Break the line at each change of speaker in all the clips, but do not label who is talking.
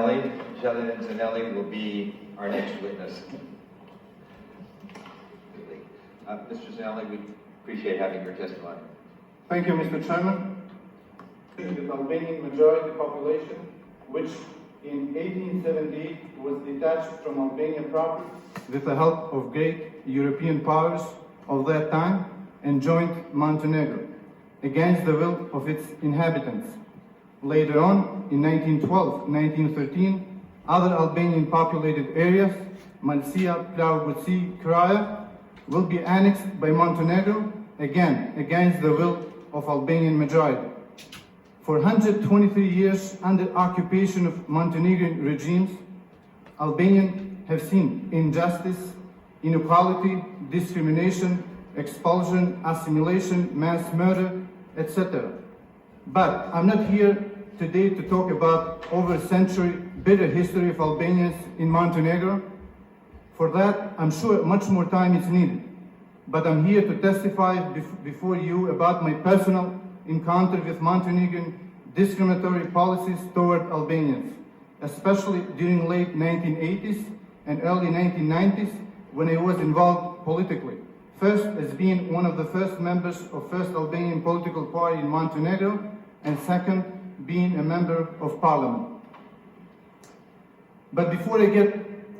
Zanelli. Jelena Zanelli will be our next witness. Mr. Zanelli, we appreciate having your testimony.
Thank you, Mr. Chairman. The Albanian majority population, which in 1878 was detached from Albanian proper with the help of great European powers of that time, and joined Montenegro against the will of its inhabitants. Later on, in 1912-1913, other Albanian populated areas, Malsia, Plauguci, Kraja, will be annexed by Montenegro, again against the will of Albanian majority. For 123 years under occupation of Montenegrin regimes, Albanians have seen injustice, inequality, discrimination, expulsion, assimilation, mass murder, etc. But I'm not here today to talk about over a century bitter history of Albanians in Montenegro. For that, I'm sure much more time is needed. But I'm here to testify before you about my personal encounter with Montenegrin discriminatory policies toward Albanians, especially during late 1980s and early 1990s when I was involved politically. First, as being one of the first members of First Albanian Political Party in Montenegro, and second, being a member of parliament. But before I get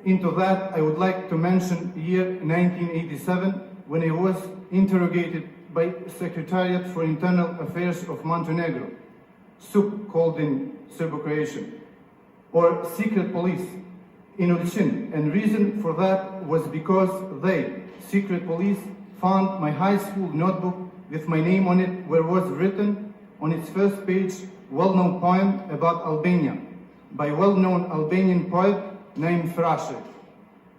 into that, I would like to mention year 1987, when I was interrogated by Secretariat for Internal Affairs of Montenegro, SUP called in Serbo-Croatian, or secret police in Ulcin, and reason for that was because they, secret police, found my high school notebook with my name on it, where was written on its first page well-known poem about Albania by well-known Albanian poet named Frashe.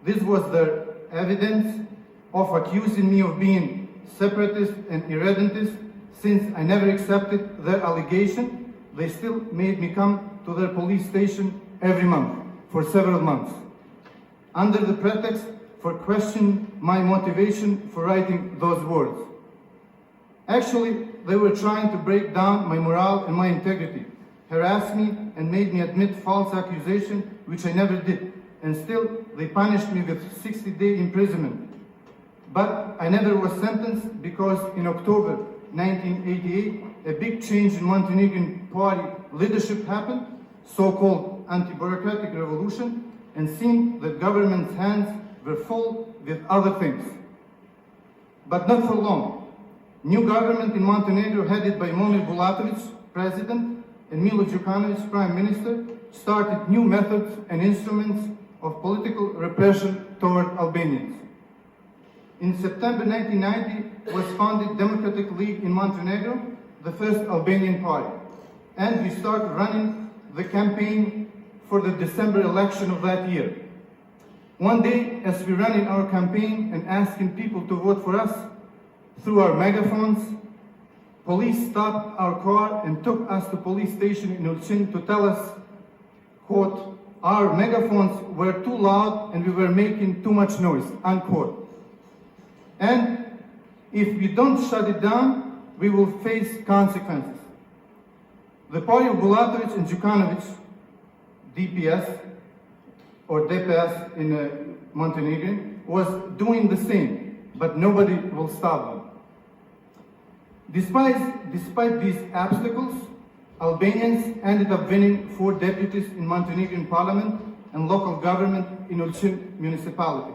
This was their evidence of accusing me of being separatist and irredentist. Since I never accepted their allegation, they still made me come to their police station every month for several months, under the pretext for questioning my motivation for writing those words. Actually, they were trying to break down my morale and my integrity, harass me and made me admit false accusation, which I never did, and still they punished me with 60-day imprisonment. But I never was sentenced because in October 1988, a big change in Montenegrin party leadership happened, so-called anti-bureaucratic revolution, and seemed that government's hands were full with other things. But not for long. New government in Montenegro, headed by Momir Bulatovic, president, and Milo Đukanović, prime minister, started new methods and instruments of political repression toward Albanians. In September 1990 was founded Democratic League in Montenegro, the first Albanian party, and we started running the campaign for the December election of that year. One day, as we ran in our campaign and asking people to vote for us through our megaphones, police stopped our car and took us to police station in Ulcin to tell us, quote, our megaphones were too loud and we were making too much noise, unquote. And if we don't shut it down, we will face consequences. The party of Bulatovic and Đukanović, DPS, or DPS in Montenegrin, was doing the same, but nobody will stop them. Despite these obstacles, Albanians ended up winning 4 deputies in Montenegrin parliament and local government in Ulcin municipality.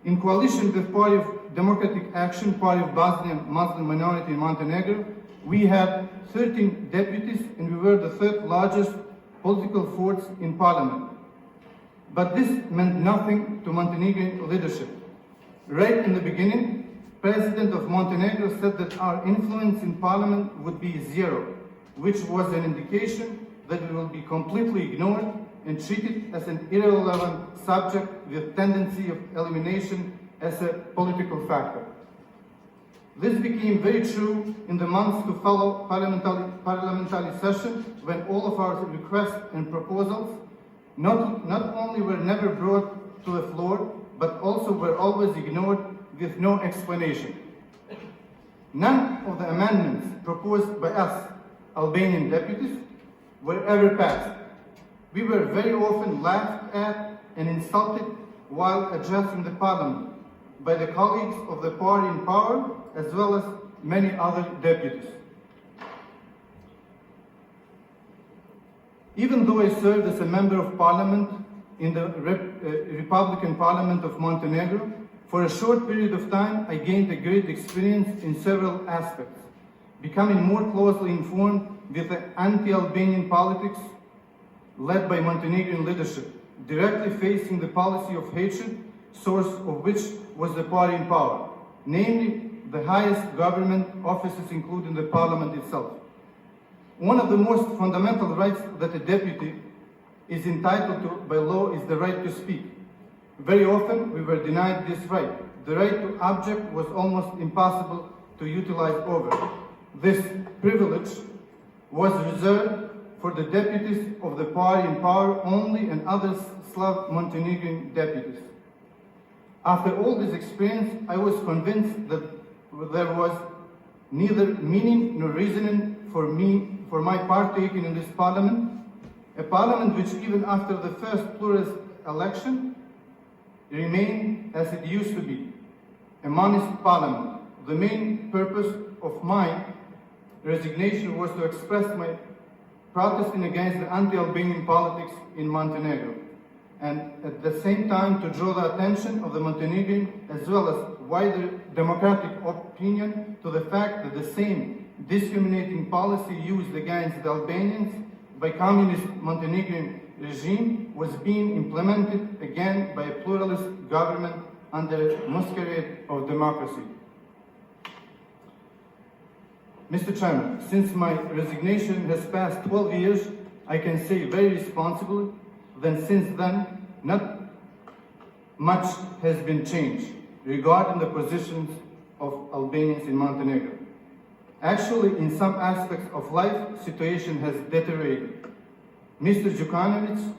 In coalition with Party of Democratic Action, Party of Bosnian Muslim minority in Montenegro, we had 13 deputies and we were the 3rd largest political force in parliament. But this meant nothing to Montenegrin leadership. Right in the beginning, President of Montenegro said that our influence in parliament would be 0, which was an indication that we will be completely ignored and treated as an irrelevant subject with tendency of elimination as a political factor. This became very true in the months to follow parliamentary session, when all of our requests and proposals not only were never brought to the floor, but also were always ignored with no explanation. None of the amendments proposed by us, Albanian deputies, were ever passed. We were very often laughed at and insulted while addressing the parliament by the colleagues of the party in power, as well as many other deputies. Even though I served as a member of parliament in the Republican Parliament of Montenegro, for a short period of time, I gained a great experience in several aspects, becoming more closely informed with the anti-Albanian politics led by Montenegrin leadership, directly facing the policy of hatred, source of which was the party in power, namely the highest government offices, including the parliament itself. One of the most fundamental rights that a deputy is entitled to by law is the right to speak. Very often we were denied this right. The right to object was almost impossible to utilize over. This privilege was reserved for the deputies of the party in power only and other Slav Montenegrin deputies. After all this experience, I was convinced that there was neither meaning nor reasoning for my partaking in this parliament, a parliament which even after the first pluralist election remained as it used to be, a monist parliament. The main purpose of my resignation was to express my protesting against the anti-Albanian politics in Montenegro, and at the same time to draw the attention of the Montenegrin as well as wider democratic opinion to the fact that the same discriminating policy used against the Albanians by communist Montenegrin regime was being implemented again by a pluralist government under a masquerade of democracy. Mr. Chairman, since my resignation has passed 12 years, I can say very responsibly that since then, not much has been changed regarding the positions of Albanians in Montenegro. Actually, in some aspects of life, situation has deteriorated. Mr. Djukanovic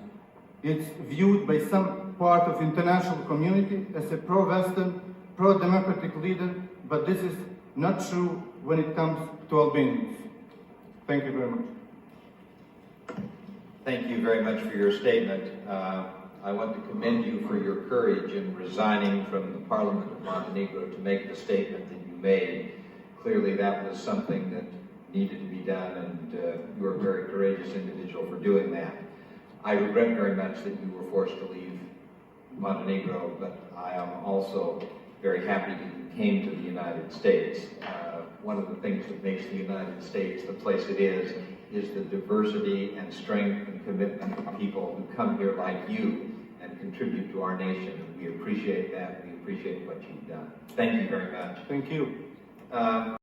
is viewed by some part of international community as a pro-Western, pro-democratic leader, but this is not true when it comes to Albanians. Thank you very much.
Thank you very much for your statement. I want to commend you for your courage in resigning from the Parliament of Montenegro to make the statement that you made. Clearly that was something that needed to be done, and you are a very courageous individual for doing that. I regret very much that you were forced to leave Montenegro, but I am also very happy that you came to the United States. One of the things that makes the United States the place it is the diversity and strength and commitment of people who come here like you and contribute to our nation. We appreciate that. We appreciate what you've done. Thank you very much.
Thank you.